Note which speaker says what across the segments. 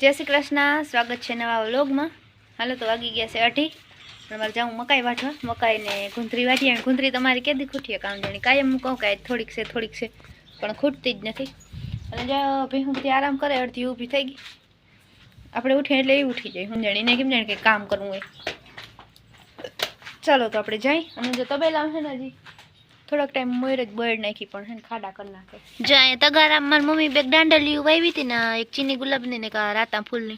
Speaker 1: जय श्री कृष्ण। स्वागत है नवा व्लॉग में। हालो तो वागी गया से 8 मारे जाऊँ मकाई वाटवा। मकाई ने गुंथरी वाटी गुंथरी तमारी केदी खूटी है काम जाणी कायम कहूँ कि थोड़ीक से पण खूटती ज नथी अने जो भीहू बधी आराम करे अर्धी ऊभी थई गई आपणे उठे एटले उठी जाए हम जाणी ने केम जाणी के काम करवुं होय। चलो तो आपणे जाई अने जो तबेला है ने हजी थोड़ाक टाइम मोर ज बळ नाखी पण है खाड़ा कर नाखे। जाए तगारा मार मम्मी बेग डांडलियो वावी थी ना एक चीनी गुलाबनी ने का राता फूलनी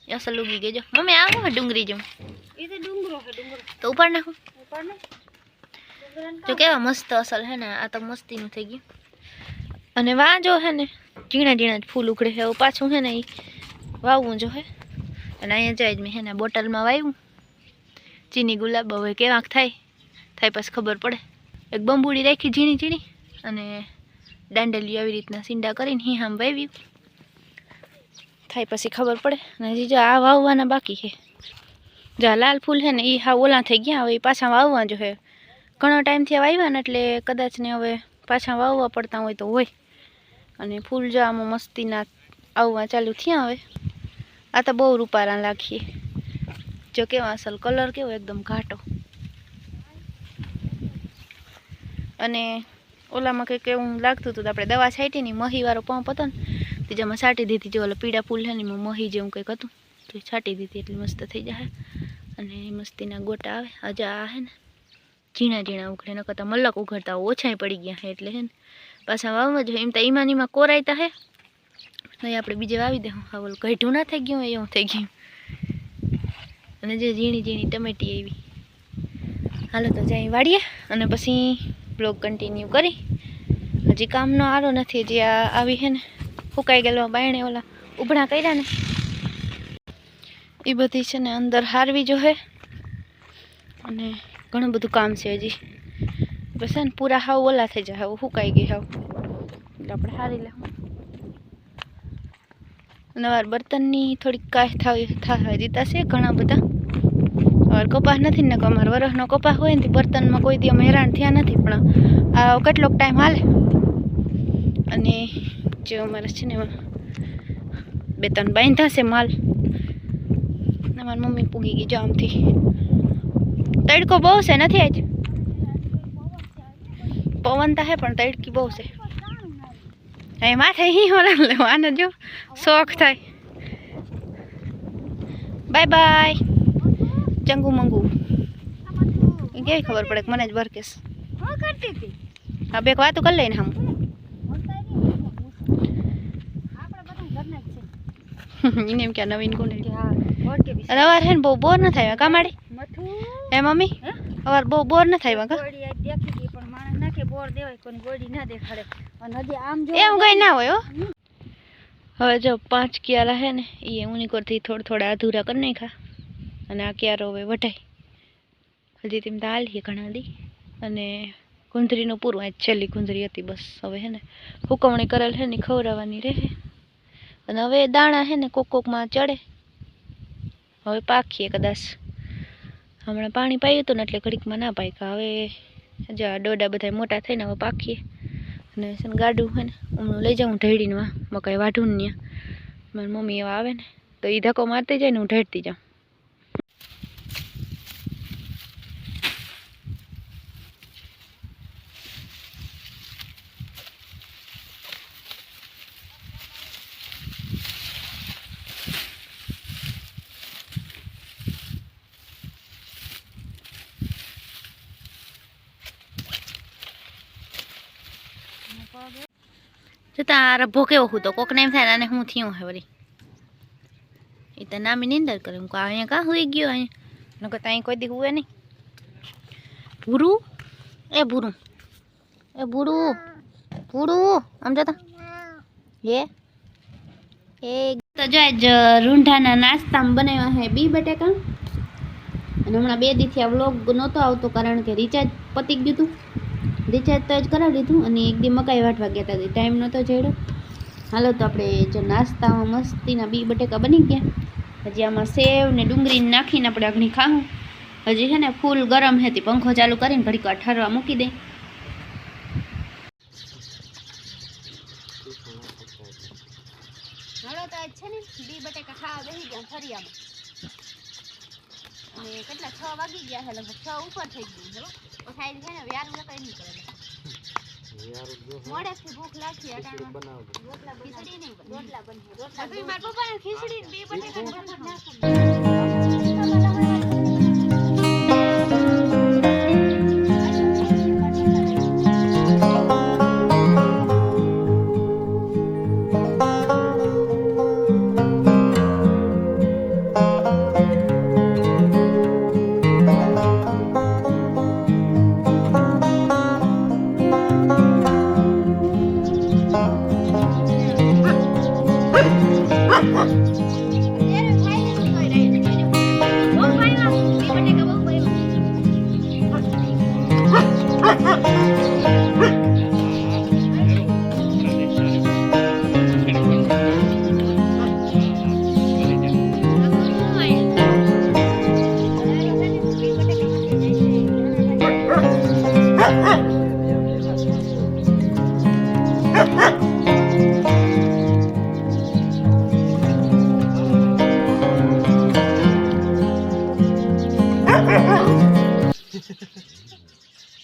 Speaker 1: असल उगी गई। जो मम्मी आ है डूंगरी जो
Speaker 2: ये तो डूंगरो है डूंगरो
Speaker 1: तो ऊपर नाखो
Speaker 2: ऊपर ने
Speaker 1: जो केवा मस्त असल है ना आ तो मस्ती नु થઈ ગયું। અને વા જો है ने झीणा झीणा फूल उखड़े है पाछू है ने वावू जो है અને અહીંયા જાય में है ने बोतल में वाव्યું चीनी गुलाब હવે કેવાક થાય પછી ખબર પડે। एक बंबूड़ी राखी झीणी झीणी अने डांडली આવી રીતના સીંડા કરીને हीहाम વાવ્યું થાય પછી खबर पड़े। हजी जो आ वाववाना बाकी है जो लाल फूल है ने ई हा ओला थई गया हवे पाछा वाववा जो है घणो टाइम थी वाव्या ने એટલે कदाच ने हवे पाछा वाववा पड़ता होय तो होय। अने फूल जो आम मस्तीना आववा चालू थया हवे आ तो बहु रूपारा लागे जो केवा असल कलर केवो एकदम घाटो अने ओलामां कंईक एवुं लागतुं हतुं आपणे दवा छांटी ने महीवाळो पंप हतो ने तेजामां छांटी दीधी जो ओला पीड़ा फूल है ने मही जेवुं कंईक हतुं तो छांटी दीधी एटले मस्त थई जाशे। अने मस्तीना गोटा आवे आज आ है ने झीणा झीणा उघड़े न करता मलक उघड़ता ओछाई पड़ी गया है एटले है ने पाछा वाववा जो एम तो ईमानीमां कोरायता है नहीं आपणे बीजे वावी देहुं हा ओल कढ्युं ना थई गयुं एवुं थई गयुं। अने जे झीणी झीणी टमेटी एवी हालो तो जाई वाड़ीए अने पछी ब्लॉग कंटिन्यू करी। हजी काम नो आरो नथी हजी आवी है ने फूकाई गेलो बायणे ओला उभड़ा कर्या ने ई बधी छे ने अंदर हारवी जो है अने घणुं बधुं काम छे हजी बस ने पूरा हाव ओला थई जाय हाव फूकाई गई हाव એટલે આપણે હારી લેવું। नवार बर्तननी थोड़ी काय था हजी थशे घणा बधा और कपास नहीं ने अमर वरसनो कपास होय ने बर्तन में कोई दी अमे हैरान थया नहीं पण आ કેટલોક टाइम हाले। अने जो अमरे छे ने बे त्रण बांधा छे माल अमर मम्मी पूगी गई जाम थी तड़को बहु छे नहीं आज पवन तो है पण तड़की बहु छे ए माथे ही होला ले आने जो शौक थाय। बाय बाय चंगू मंगू के खबर पड़े मने ज बरकेस
Speaker 2: हां करती थी
Speaker 1: अब एक बात कर लेने हम
Speaker 2: आपड़ा बता घर ना छे
Speaker 1: इने क्या नवीन कोने
Speaker 2: हां और के
Speaker 1: अरे वार है बो बोर न थाय का माड़ी
Speaker 2: मथु
Speaker 1: ए मम्मी और बो बोर न थाय का
Speaker 2: गोड़ी देखी दी पण माणस ना के बोर देवाय कोनी गोड़ी ना देखाड़े अन हजी आम जो
Speaker 1: एम गई ना होय हो। હવે જો 5 કિયારા है ने ये उनी करती थोड़ा थोड़ा अधूरा कर नाखा अने आ कियारो હવે વઢાઈ हजी तेम दाल ही घणा दी अने गुंदरीनो पूरो आ छेल्ली गुंदरी हती बस હવે है ने हुकवणी करेल है ने खवरावानी रहे अने હવે दाणा है ने कोक में चढ़े હવે पाखीए कदाच हमणा पाणी पायुं तो ने એટલે घड़ीक में ना पाक्या હવે जो डोडा बधा मोटा थईने હવે पाखीए अने सन गाडू है ने हूँ लई जाऊँ ढेड़ीने वा मकाई वाढूं ने मारी मम्मी एवा आवे ने तो ई धक्को मारती जाए ने हूँ ढेड़ती जाऊँ। तारा भोके हूँ तो कोक ने थाय ने हूँ थी है वरी ये तो नामी नींदर करे हूँ अँ क्या हुई गयो अँ न कहीं कोई दी हुए नहीं भूरू ए भूरू ए भूरू भूरू आम जाता ये तो जो आज रूंढाना नास्ता में बनाया है बी बटेका हमणा 2 दी थी व्लॉग नहोतो आवतो कारण के रिचार्ज पती गयुं हतुं रिचार्ज तो ज करावी लीधुं अने एक दी मकाई वाटवा गया था टाइम नहोतो जड़्यो। हालो तो आपणे जो नास्ता में मस्तीना बी बटेका बनी गया हजी आमां सेव ने डूंगरी नाखीने आपणे अगनी खाऊं हजी है ने फूल गरम है पंखो चालू करीने घड़ीक વાર ઠરવા मूकी दे। હાલો તો
Speaker 2: આજ છે ને બી બટેકા ખાવા બેસી ગયા ફરિયામાં અને કેટલા 6 વાગી ગયા છે લગભગ 6 ઉપર થઈ ગયું છે ઓ સાઈડ છે ને વ્યારું કઈ નહીં કરે મોડેથી ભૂખ લાગી અટાણમાં ખીચડી નહીં બને રોટલા બને રોટલા ભાઈ મારા પપ્પાને ખીચડી બી બટેકા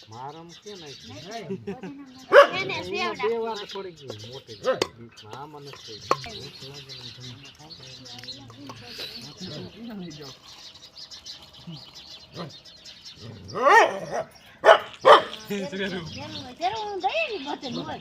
Speaker 3: મારમ કે નહીં
Speaker 2: એને સેવડા
Speaker 3: બે વાર થોડી ગઈ મોટી આ મને થઈ
Speaker 2: જરૂર દઈએ ની બતે હોય